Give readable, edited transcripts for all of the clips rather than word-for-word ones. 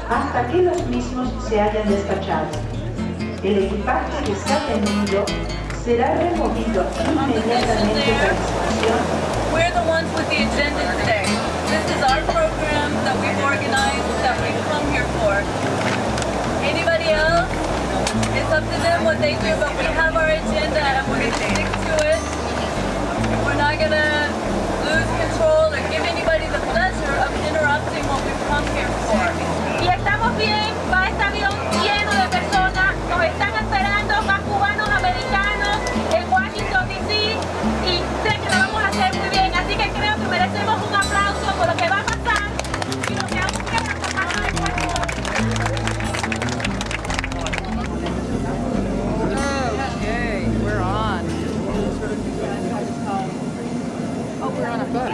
hasta que los mismos se hayan despachado. El equipaje que se ha tenido será removido inmediatamente de la estación. We're the ones with the agenda today. This is our program that we've organized, that we've come here for. Anybody else? It's up to them what they do, but we have our agenda and we're going to stick to it. We're not going to lose control or give anybody the pleasure of interrupting what we've come here for. Y estamos bien, va este avión lleno de personas, nos están esperando más cubanos americanos en Washington D.C. y sé que lo vamos a hacer muy bien, así que creo que merecemos un aplauso por lo que va a pasar y lo que aún queda por pasar en Washington D.C. Okay, we're on. Oh, we're on a boat.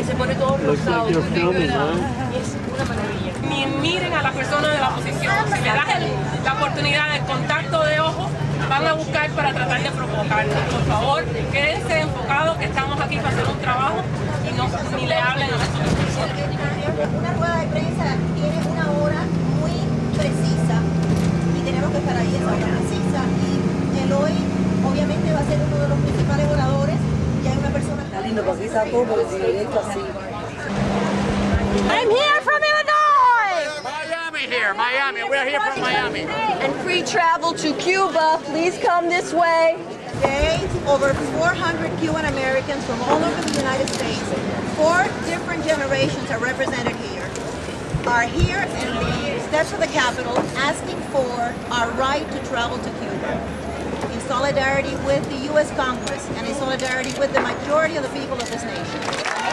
Se pone todo rosado. Es una maravilla. Ni miren a la persona de la oposición. Si le das la oportunidad del contacto de ojos, van a buscar para tratar de provocarnos. Por favor, quédense enfocados que estamos aquí para hacer un trabajo y ni le hablen a nosotros. Una rueda de prensa tiene una hora muy precisa y tenemos que estar ahí esa hora precisa. Y el hoy obviamente va a ser uno de los principales oradores y hay una persona... I'm here from Illinois! Miami, we're here from Miami. And free travel to Cuba, please come this way. Today, over 400 Cuban Americans from all over the United States, 4 different generations are represented here, are here in the steps of the Capitol asking for our right to travel to Cuba, in solidarity with the U.S. Congress and in solidarity with the majority of the people of this nation.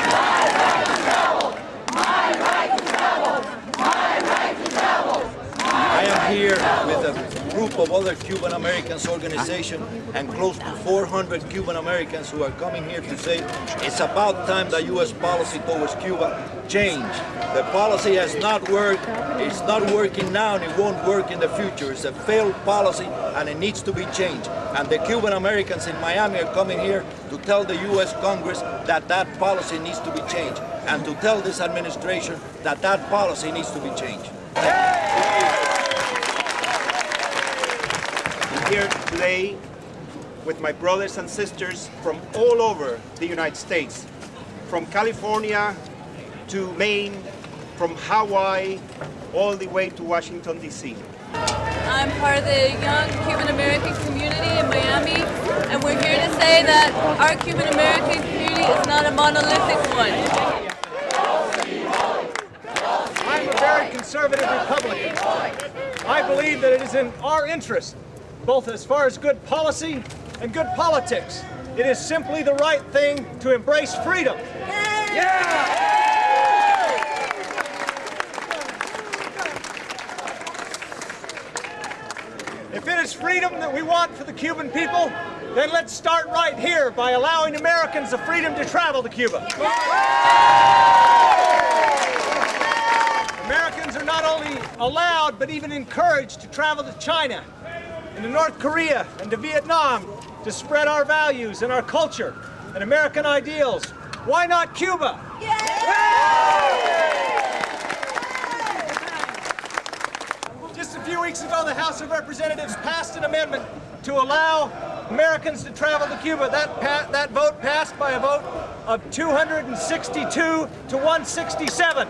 My right to travel! My right to travel! My right to travel! I am here with a group of other Cuban Americans organization and close to 400 Cuban Americans who are coming here to say it's about time the U.S. policy towards Cuba change. The policy has not worked, it's not working now and it won't work in the future. It's a failed policy and it needs to be changed. And the Cuban Americans in Miami are coming here to tell the U.S. Congress that that policy needs to be changed and to tell this administration that that policy needs to be changed. I'm here today with my brothers and sisters from all over the United States, from California to Maine, from Hawaii, all the way to Washington, D.C. I'm part of the young Cuban American community in Miami, and we're here to say that our Cuban American community is not a monolithic one. I'm a very conservative Republican. I believe that it is in our interest, both as far as good policy and good politics. It is simply the right thing to embrace freedom. Yeah! If it is freedom that we want for the Cuban people, then let's start right here by allowing Americans the freedom to travel to Cuba. Americans are not only allowed, but even encouraged to travel to China and to North Korea and to Vietnam to spread our values and our culture and American ideals. Why not Cuba? Just a few weeks ago, the House of Representatives passed an amendment to allow Americans to travel to Cuba. That vote passed by a vote of 262 to 167.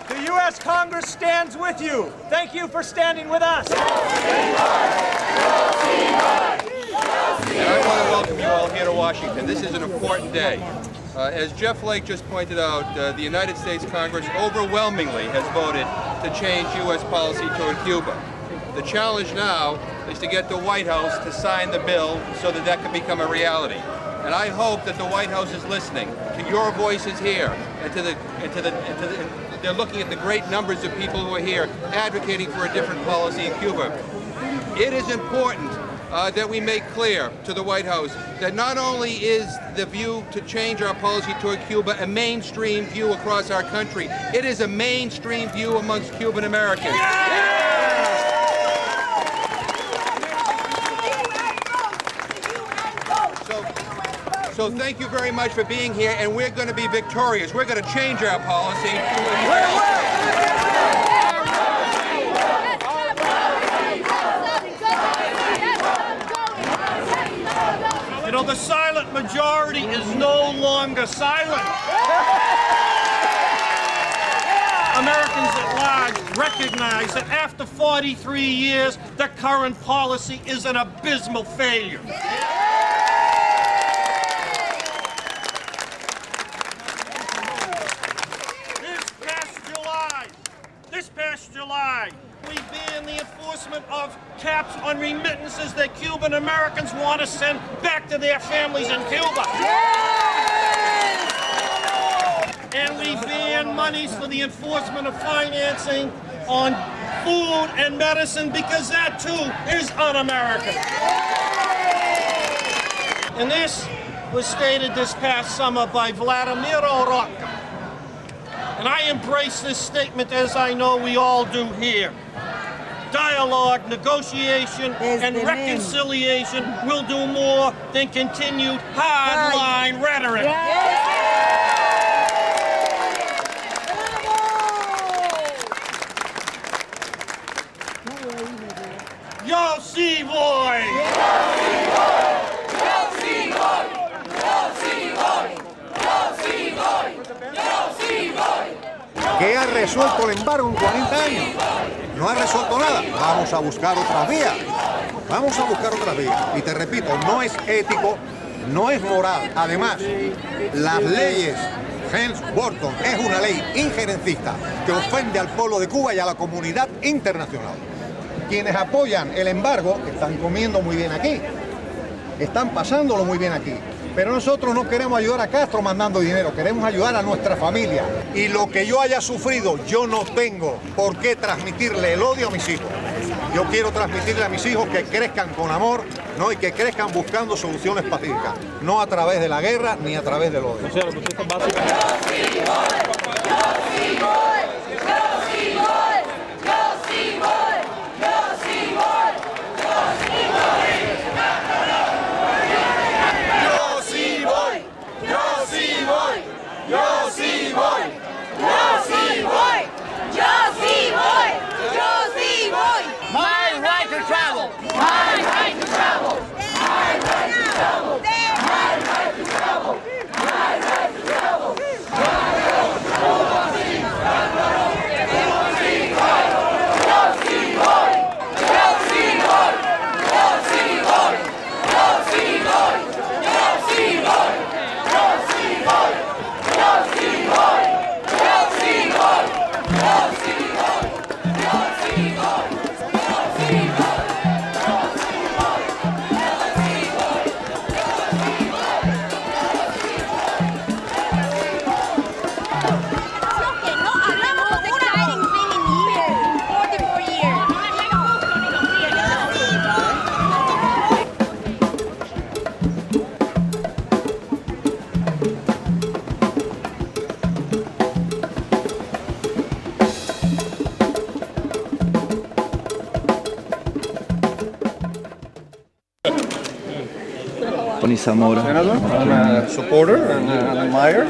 The U.S. Congress stands with you. Thank you for standing with us. I want to welcome you all here to Washington. This is an important day. As Jeff Flake just pointed out, the United States Congress overwhelmingly has voted to change U.S. policy toward Cuba. The challenge now is to get the White House to sign the bill so that that can become a reality. And I hope that the White House is listening to your voices here and they're looking at the great numbers of people who are here advocating for a different policy in Cuba. It is important that we make clear to the White House that not only is the view to change our policy toward Cuba a mainstream view across our country, it is a mainstream view amongst Cuban Americans. So thank you very much for being here, and we're going to be victorious. We're going to change our policy. You know, the silent majority is no longer silent. Americans at large recognize that after 43 years, the current policy is an abysmal failure. This past July, we banned the enforcement of caps on remittances that Cuban Americans want to send back to their families in Cuba. And we banned monies for the enforcement of financing on food and medicine because that too is un-American. And this was stated this past summer by Vladimir Oroka. And I embrace this statement as I know we all do here. Dialogue, negotiation, and reconciliation will do more than continued hardline rhetoric. Yo, C-Boy! ¿Qué ha resuelto el embargo en 40 años? No ha resuelto nada. Vamos a buscar otras vías. Vamos a buscar otras vías. Y te repito, no es ético, no es moral. Además, las leyes Helms-Burton es una ley injerencista que ofende al pueblo de Cuba y a la comunidad internacional. Quienes apoyan el embargo están comiendo muy bien aquí. Están pasándolo muy bien aquí. Pero nosotros no queremos ayudar a Castro mandando dinero, queremos ayudar a nuestra familia. Y lo que yo haya sufrido, yo no tengo por qué transmitirle el odio a mis hijos. Yo quiero transmitirle a mis hijos que crezcan con amor, ¿no? Y que crezcan buscando soluciones pacíficas, no a través de la guerra ni a través del odio. My right to travel. My right to travel. My right to travel. My right to travel. My right to travel. Zamora. Senator, I'm a supporter and an admirer.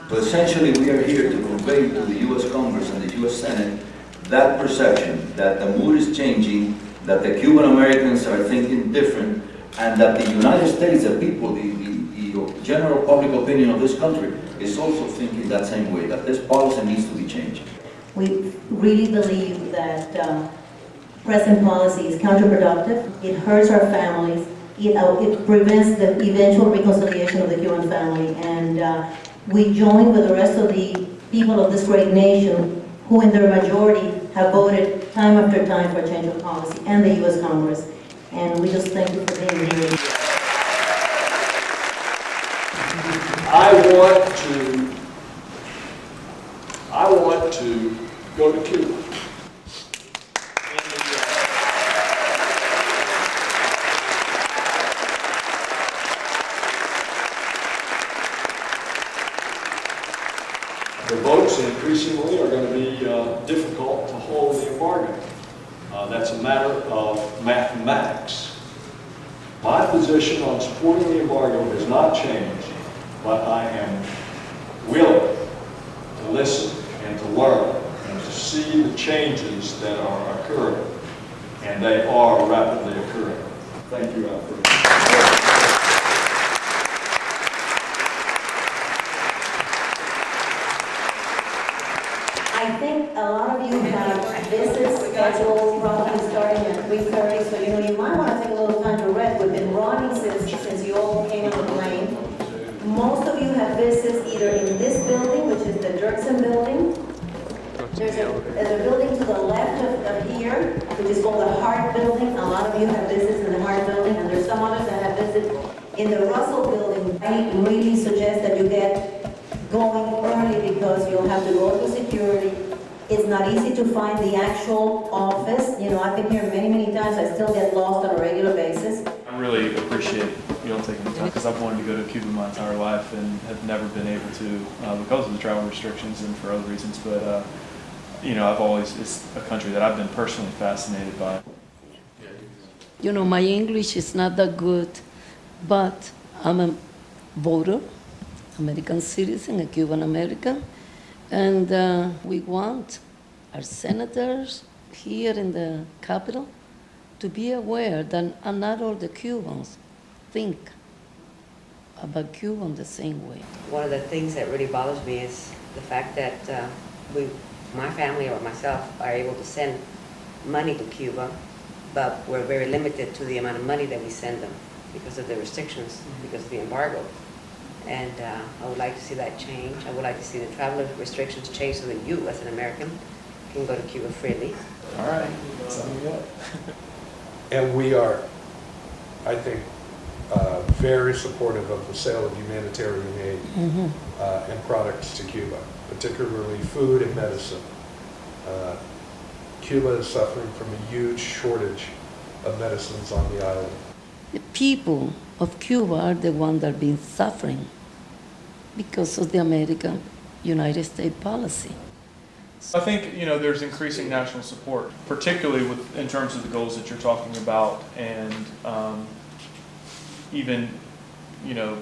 So essentially, we are here to convey to the U.S. Congress and the U.S. Senate that perception that the mood is changing, that the Cuban Americans are thinking different, and that the United States, the people, the general public opinion of this country is also thinking that same way, that this policy needs to be changed. We really believe that present policy is counterproductive. It hurts our families. It prevents the eventual reconciliation of the Cuban family. And we join with the rest of the people of this great nation who in their majority have voted time after time for a change of policy, and the U.S. Congress. And we just thank you for being here. I want to go to Cuba. The votes increasingly are going to be difficult to hold the embargo. That's a matter of mathematics. My position on supporting the embargo has not changed, but I am willing to listen and to learn and to see the changes that are occurring, and they are rapidly occurring. Thank you, Alfred. I think a lot of you have visits scheduled probably starting at 3:30, so you might want to take a little time to rest. We've been running since you all came on the plane. Most of you have visits either in this building, which is the Dirksen building. There's a building to the left of here, which is called the Hart building. A lot of you have visits in the Hart building, and there's some others that have visits in the Russell building. I really suggest that you get going early because you'll have to go through security. It's not easy to find the actual office. I've been here many, many times. I still get lost on a regular basis. I really appreciate you all taking the time because I've wanted to go to Cuba my entire life and have never been able to because of the travel restrictions and for other reasons. But it's a country that I've been personally fascinated by. My English is not that good, but I'm a voter, American citizen, a Cuban American, and we want our senators here in the Capitol to be aware that not all the Cubans think about Cuba the same way. One of the things that really bothers me is the fact that my family or myself are able to send money to Cuba, but we're very limited to the amount of money that we send them because of the restrictions, because of the embargo. And I would like to see that change. I would like to see the travel restrictions change so that you, as an American, can go to Cuba freely. All right, sign me up. And we are, I think, very supportive of the sale of humanitarian aid and products to Cuba, particularly food and medicine. Cuba is suffering from a huge shortage of medicines on the island. The people of Cuba are the ones that are being suffering because of the American United States policy. I think there's increasing national support, particularly in terms of the goals that you're talking about, and even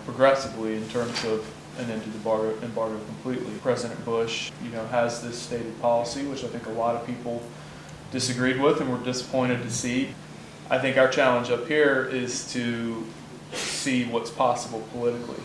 progressively in terms of an end to the embargo completely. President Bush has this stated policy, which I think a lot of people disagreed with and were disappointed to see. I think our challenge up here is to see what's possible politically.